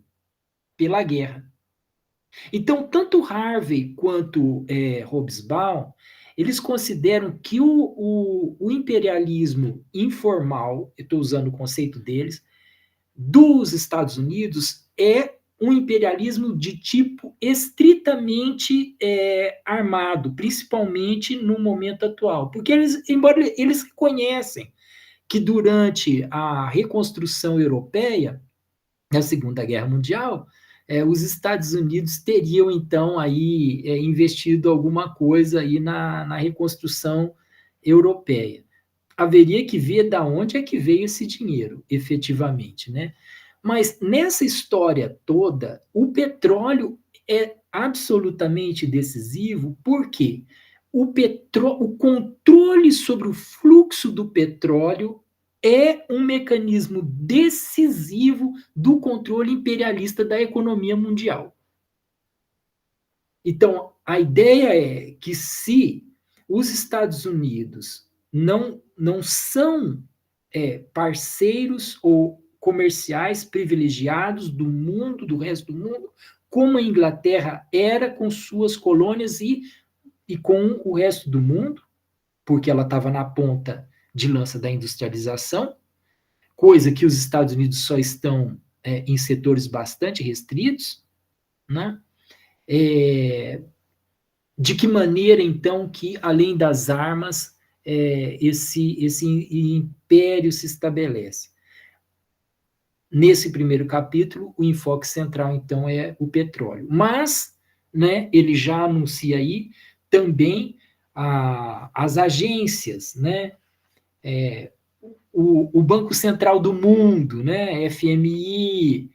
Pela guerra. Então, tanto Harvey quanto Hobsbawm, eles consideram que o imperialismo informal, eu estou usando o conceito deles, dos Estados Unidos é um imperialismo de tipo estritamente armado, principalmente no momento atual. Porque embora eles reconhecem que durante a reconstrução europeia, na Segunda Guerra Mundial, os Estados Unidos teriam, então, aí investido alguma coisa aí na reconstrução europeia. Haveria que ver de onde é que veio esse dinheiro, efetivamente, né? Mas nessa história toda, o petróleo é absolutamente decisivo, porque o controle sobre o fluxo do petróleo é um mecanismo decisivo do controle imperialista da economia mundial. Então, a ideia é que se os Estados Unidos não são parceiros ou comerciais privilegiados do mundo, do resto do mundo, como a Inglaterra era com suas colônias e com o resto do mundo, porque ela estava na ponta de lança da industrialização, coisa que os Estados Unidos só estão em setores bastante restritos, né? De que maneira, então, que, além das armas, esse império se estabelece? Nesse primeiro capítulo, o enfoque central, então, é o petróleo. Mas, né, ele já anuncia aí também as agências, né? O Banco Central do Mundo, né? FMI,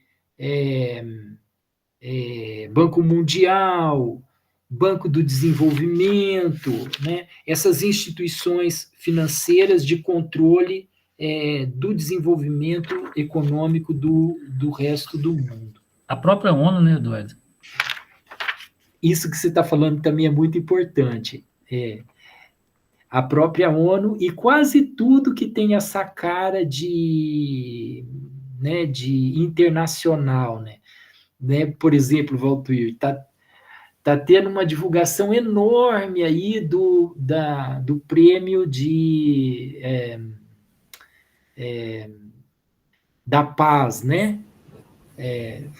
Banco Mundial, Banco do Desenvolvimento, né? Essas instituições financeiras de controle do desenvolvimento econômico do resto do mundo. A própria ONU, né, Eduardo? Isso que você está falando também é muito importante. A própria ONU e quase tudo que tem essa cara de internacional, né? Por exemplo, Valtuir, está tendo uma divulgação enorme aí do prêmio da paz, né?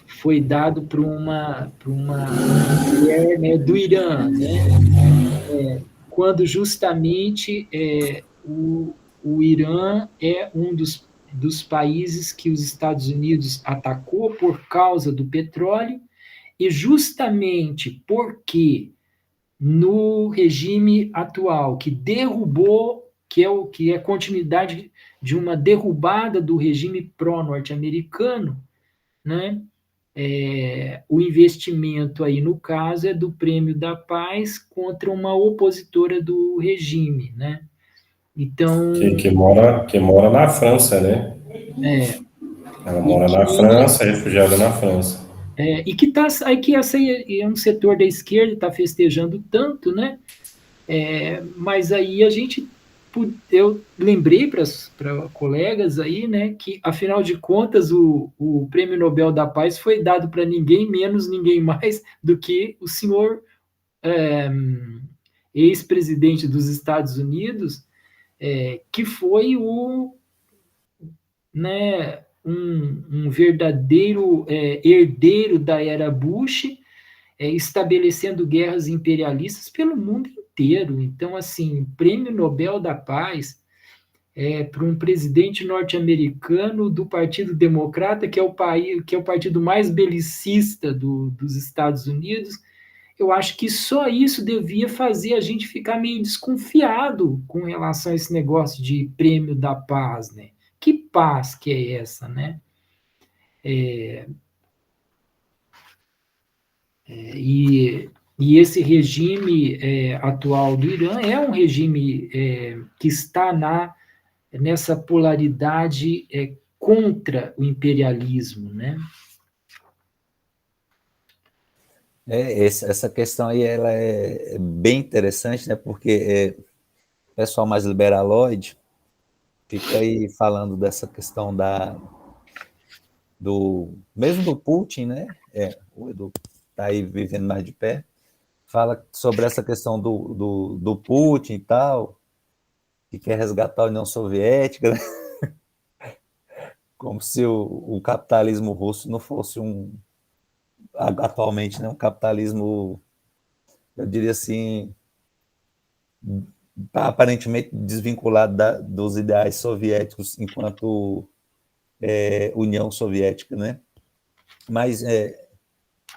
Foi dado para uma mulher, né, do Irã, né? Quando justamente o Irã é um dos países que os Estados Unidos atacou por causa do petróleo, e justamente porque no regime atual, que derrubou, que é continuidade de uma derrubada do regime pró-norte-americano, né? O investimento aí, no caso, é do Prêmio da Paz contra uma opositora do regime, né? Então... Que mora na França, né? Ela mora na França, refugiada na França. E que essa é um setor da esquerda, está festejando tanto, né? Mas aí eu lembrei para colegas aí, né, que, afinal de contas, o Prêmio Nobel da Paz foi dado para ninguém menos, ninguém mais do que o senhor ex-presidente dos Estados Unidos, que foi um verdadeiro herdeiro da era Bush, estabelecendo guerras imperialistas pelo mundo inteiro. Então, assim, o Prêmio Nobel da Paz para um presidente norte-americano do Partido Democrata, que é o partido mais belicista dos Estados Unidos, eu acho que só isso devia fazer a gente ficar meio desconfiado com relação a esse negócio de Prêmio da Paz, né? Que paz que é essa, né? E esse regime atual do Irã é um regime que está nessa polaridade contra o imperialismo, né? Essa questão aí ela é bem interessante, né? Porque o pessoal mais liberaloide fica aí falando dessa questão mesmo do Putin, né? O Edu está aí vivendo mais de pé, fala sobre essa questão do Putin e tal, que quer resgatar a União Soviética, né? Como se o capitalismo russo não fosse atualmente, né, um capitalismo, eu diria assim, aparentemente desvinculado dos ideais soviéticos enquanto União Soviética, né? Mas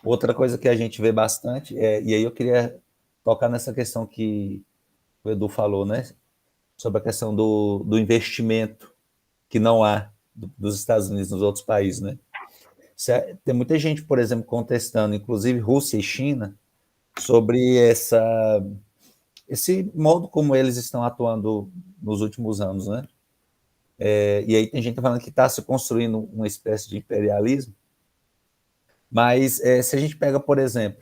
outra coisa que a gente vê bastante, e aí eu queria tocar nessa questão que o Edu falou, né? Sobre a questão do investimento que não há dos Estados Unidos nos outros países, né? Tem muita gente, por exemplo, contestando, inclusive Rússia e China, sobre esse modo como eles estão atuando nos últimos anos, né? E aí tem gente falando que está se construindo uma espécie de imperialismo, mas se a gente pega, por exemplo,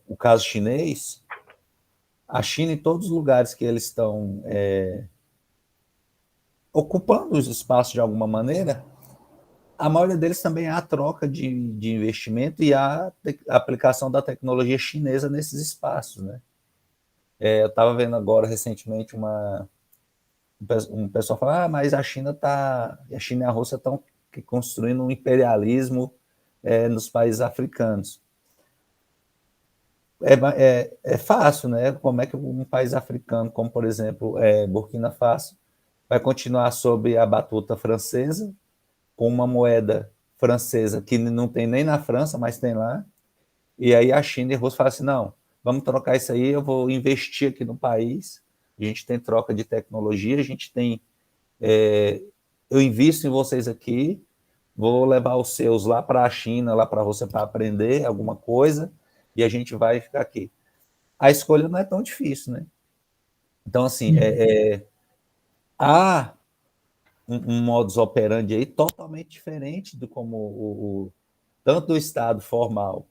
o caso chinês, a China, em todos os lugares que eles estão ocupando os espaços de alguma maneira, a maioria deles também é a troca de investimento e a aplicação da tecnologia chinesa nesses espaços, né? Eu estava vendo agora recentemente um pessoal falar, mas a China e a Rússia estão construindo um imperialismo nos países africanos. É fácil, né? Como é que um país africano, como por exemplo Burkina Faso, vai continuar sob a batuta francesa, com uma moeda francesa que não tem nem na França, mas tem lá, e aí a China e a Rússia falam assim, não, vamos trocar isso aí, eu vou investir aqui no país, a gente tem troca de tecnologia, a gente tem, eu invisto em vocês aqui, vou levar os seus lá para a China, lá para a Rússia para aprender alguma coisa, e a gente vai ficar aqui. A escolha não é tão difícil, né? Então, assim, há um modus operandi aí totalmente diferente do como tanto o Estado formal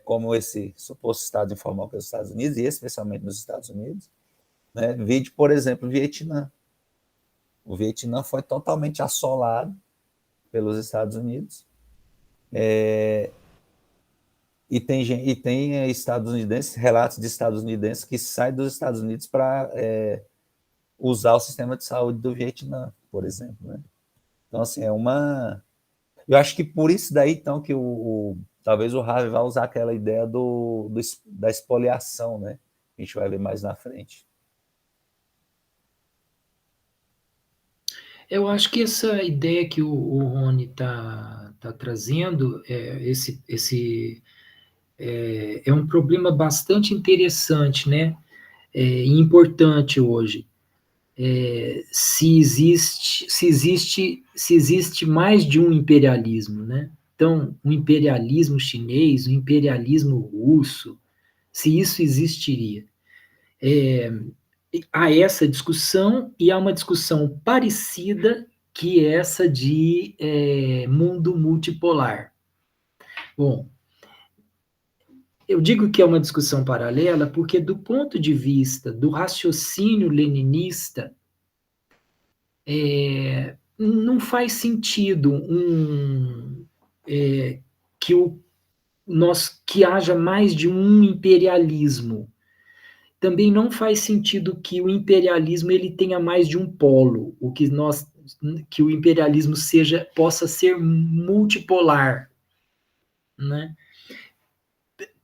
como esse suposto Estado informal que é os Estados Unidos, e especialmente nos Estados Unidos, né? Vide, por exemplo, o Vietnã. O Vietnã foi totalmente assolado pelos Estados Unidos, e tem estadunidenses, relatos de estadunidenses que saem dos Estados Unidos para usar o sistema de saúde do Vietnã, por exemplo, né? Então, assim, eu acho que por isso daí, então, que talvez o Harvey vá usar aquela ideia da expoliação, né? A gente vai ver mais na frente. Eu acho que essa ideia que o Rony está trazendo, é um problema bastante interessante, né? E importante hoje. Se existe mais de um imperialismo, né? Então, o imperialismo chinês, o imperialismo russo, se isso existiria. Há essa discussão, e há uma discussão parecida, que é essa de mundo multipolar. Bom, eu digo que é uma discussão paralela porque, do ponto de vista do raciocínio leninista, não faz sentido que haja mais de um imperialismo. Também não faz sentido que o imperialismo ele tenha mais de um polo, que o imperialismo possa ser multipolar, né?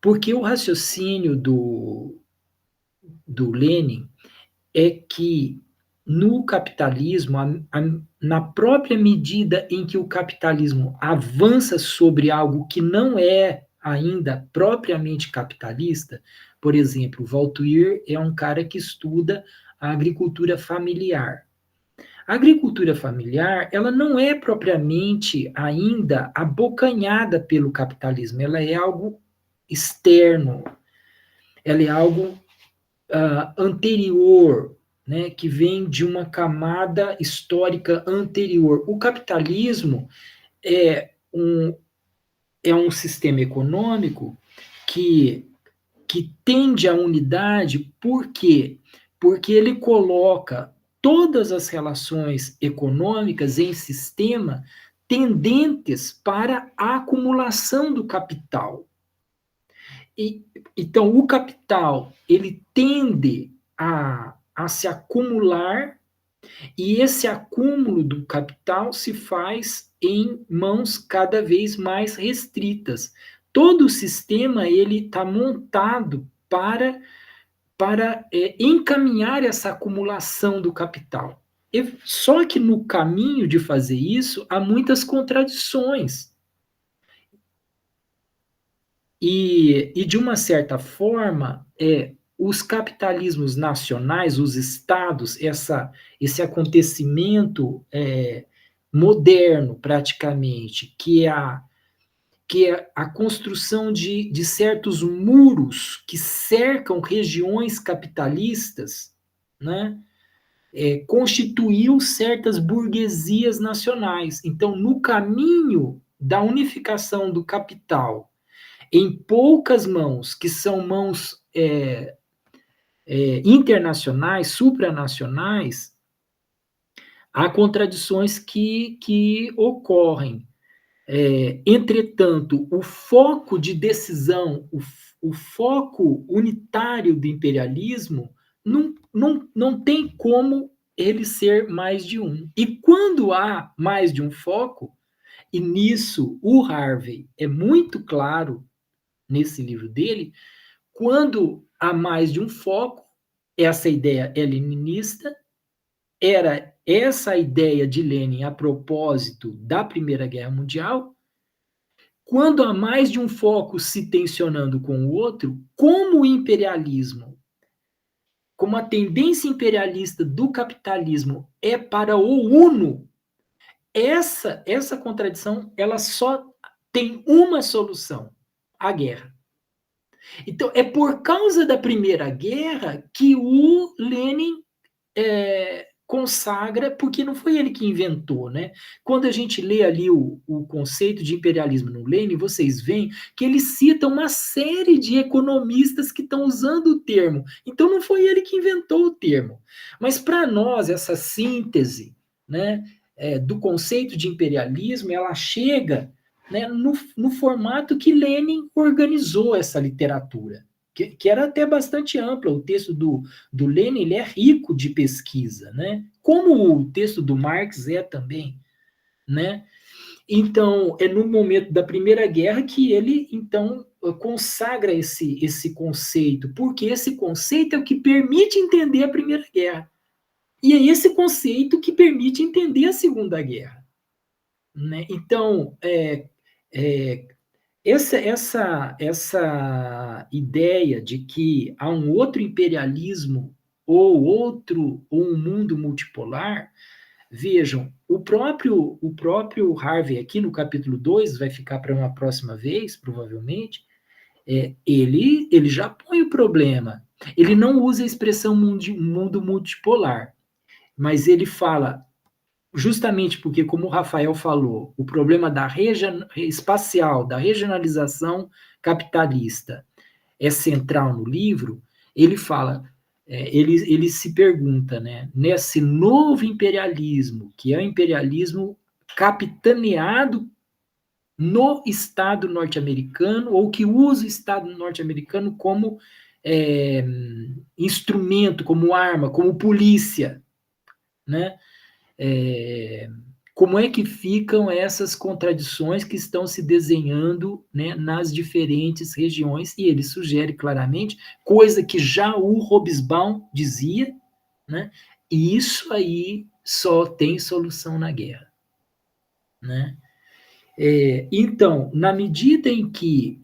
Porque o raciocínio do Lenin é que no capitalismo, na própria medida em que o capitalismo avança sobre algo que não é ainda propriamente capitalista, por exemplo, Voltaire é um cara que estuda a agricultura familiar. A agricultura familiar, ela não é propriamente ainda abocanhada pelo capitalismo, ela é algo externo, ela é algo anterior, né, que vem de uma camada histórica anterior. O capitalismo é um sistema econômico que tende à unidade, por quê? Porque ele coloca todas as relações econômicas em sistema tendentes para a acumulação do capital. Então, o capital, ele tende a se acumular, e esse acúmulo do capital se faz em mãos cada vez mais restritas. Todo o sistema ele está montado para encaminhar essa acumulação do capital. Só que no caminho de fazer isso, há muitas contradições. E de uma certa forma, os capitalismos nacionais, os estados, esse acontecimento moderno, praticamente, que é a construção de certos muros que cercam regiões capitalistas, né, constituiu certas burguesias nacionais. Então, no caminho da unificação do capital em poucas mãos, que são mãos internacionais, supranacionais, há contradições que ocorrem. Entretanto, o foco de decisão, o foco unitário do imperialismo, não tem como ele ser mais de um. E quando há mais de um foco, e nisso o Harvey é muito claro nesse livro dele, quando há mais de um foco, essa ideia é leninista, era essa a ideia de Lenin a propósito da Primeira Guerra Mundial. Quando há mais de um foco se tensionando com o outro, como o imperialismo, como a tendência imperialista do capitalismo é para o uno, essa contradição ela só tem uma solução: a guerra. Então, é por causa da Primeira Guerra que o Lenin consagra, porque não foi ele que inventou, né? Quando a gente lê ali o conceito de imperialismo no Lenin, vocês veem que ele cita uma série de economistas que estão usando o termo. Então, não foi ele que inventou o termo. Mas, para nós, essa síntese, né, do conceito de imperialismo, ela chega, né, no formato que Lenin organizou essa literatura, que era até bastante ampla. O texto do Lenin ele é rico de pesquisa, né? Como o texto do Marx é também, né? Então, é no momento da Primeira Guerra que ele, então, consagra esse conceito, porque esse conceito é o que permite entender a Primeira Guerra. E é esse conceito que permite entender a Segunda Guerra, né? Então, essa ideia de que há um outro imperialismo ou um mundo multipolar, vejam, o próprio Harvey aqui no capítulo 2, vai ficar para uma próxima vez, provavelmente, ele já põe o problema. Ele não usa a expressão mundo multipolar, mas ele fala, justamente porque, como o Rafael falou, o problema da espacial, da regionalização capitalista é central no livro, ele fala, ele se pergunta, né, nesse novo imperialismo, que é o imperialismo capitaneado no Estado norte-americano, ou que usa o Estado norte-americano como instrumento, como arma, como polícia, né? Como é que ficam essas contradições que estão se desenhando, né, nas diferentes regiões, e ele sugere claramente, coisa que já o Hobsbawm dizia, né, e isso aí só tem solução na guerra, né? Então, na medida em que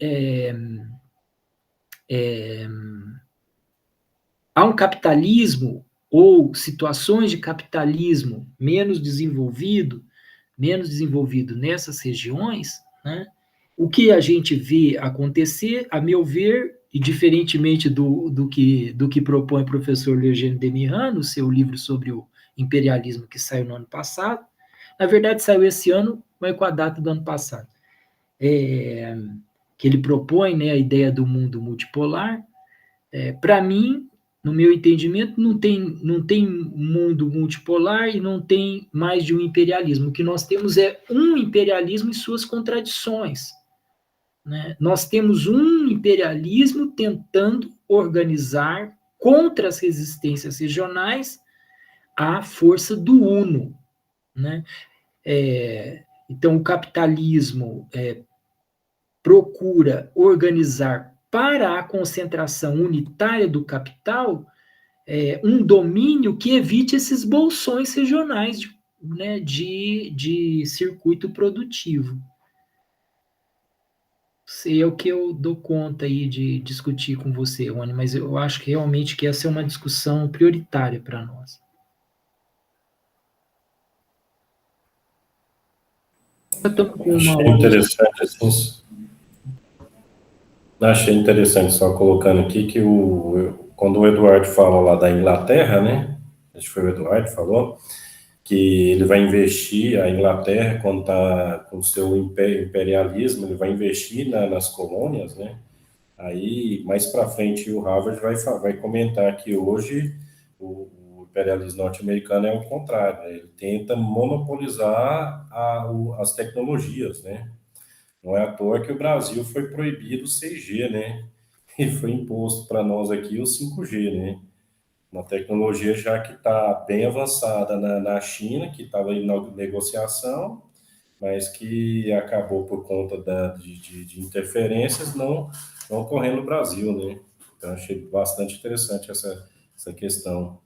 há um capitalismo ou situações de capitalismo menos desenvolvido nessas regiões, né, o que a gente vê acontecer, a meu ver, e diferentemente do que propõe o professor Eugênio Demiran, no seu livro sobre o imperialismo que saiu no ano passado, na verdade saiu esse ano, mas com a data do ano passado, que ele propõe, né, a ideia do mundo multipolar. Para mim, no meu entendimento, não tem mundo multipolar e não tem mais de um imperialismo. O que nós temos é um imperialismo e suas contradições, né? Nós temos um imperialismo tentando organizar contra as resistências regionais a força do uno, né? Então, o capitalismo procura organizar para a concentração unitária do capital um domínio que evite esses bolsões regionais de circuito produtivo. Sei, é o que eu dou conta aí de discutir com você, Rony, mas eu acho que realmente que essa é uma discussão prioritária para nós. Achei interessante, só colocando aqui, que quando o Eduardo fala lá da Inglaterra, né? Acho que foi o Eduardo que falou, que ele vai investir, a Inglaterra, quando está com o seu imperialismo, ele vai investir nas colônias, né? Aí, mais para frente, o Harvard vai comentar que hoje o imperialismo norte-americano é o contrário, né? Ele tenta monopolizar as tecnologias, né? Não é à toa que o Brasil foi proibido o 6G, né? E foi imposto para nós aqui o 5G, né? Uma tecnologia já que está bem avançada na China, que estava em negociação, mas que acabou por conta de interferências não ocorrendo no Brasil, né? Então, achei bastante interessante essa questão.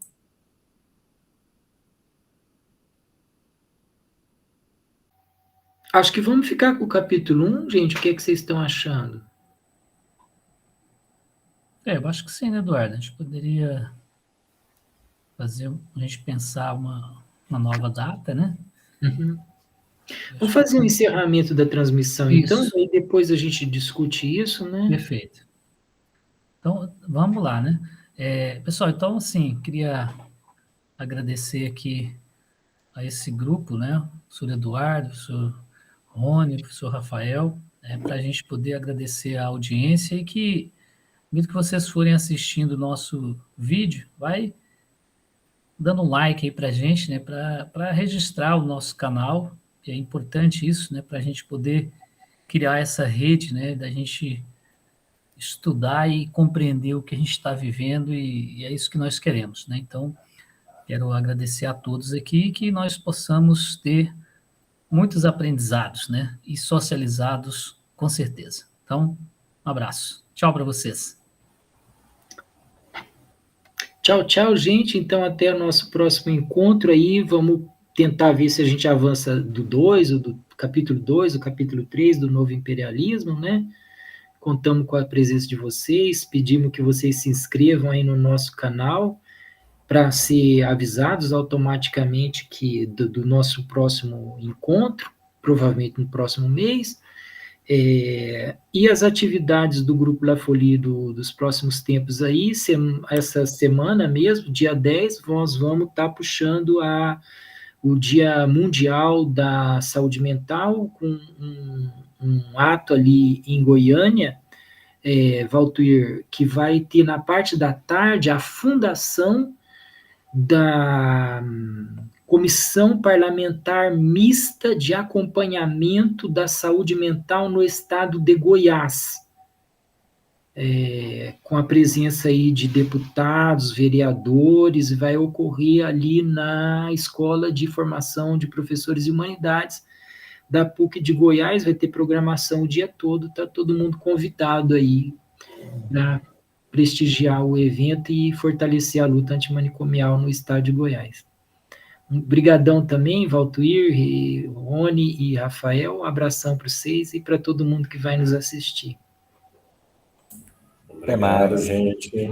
Acho que vamos ficar com o capítulo 1, gente. O que é que vocês estão achando? Eu acho que sim, né, Eduardo? A gente poderia fazer a gente pensar uma nova data, né? Uhum. Vamos fazer um encerramento da transmissão, então, Isso. e depois a gente discute isso, né? Perfeito. Então, vamos lá, né? Pessoal, então, assim, queria agradecer aqui a esse grupo, né? O professor Eduardo, o professor Rony, o professor Rafael, para a gente poder agradecer a audiência e que, mesmo que vocês forem assistindo o nosso vídeo, vai dando um like aí para a gente, né? Para registrar o nosso canal, é importante isso, né? Para a gente poder criar essa rede, né? Da gente estudar e compreender o que a gente está vivendo e é isso que nós queremos, né? Então, quero agradecer a todos aqui que nós possamos ter muitos aprendizados, né? E socializados, com certeza. Então, um abraço. Tchau para vocês. Tchau, tchau, gente. Então, até o nosso próximo encontro aí. Vamos tentar ver se a gente avança do 2, ou do capítulo 2, o capítulo 3 do Novo Imperialismo, né? Contamos com a presença de vocês, pedimos que vocês se inscrevam aí no nosso canal para ser avisados automaticamente do nosso próximo encontro, provavelmente no próximo mês. E as atividades do Grupo La Folie dos próximos tempos aí, essa semana mesmo, dia 10, nós vamos estar puxando o Dia Mundial da Saúde Mental, com um ato ali em Goiânia, Valtuir, que vai ter na parte da tarde a fundação da Comissão Parlamentar Mista de Acompanhamento da Saúde Mental no Estado de Goiás, com a presença aí de deputados, vereadores, vai ocorrer ali na Escola de Formação de Professores de Humanidades da PUC de Goiás, vai ter programação o dia todo, está todo mundo convidado aí para prestigiar o evento e fortalecer a luta antimanicomial no estado de Goiás. Obrigadão também, Valtuir, Rony e Rafael, um abração para vocês e para todo mundo que vai nos assistir. Obrigado, gente.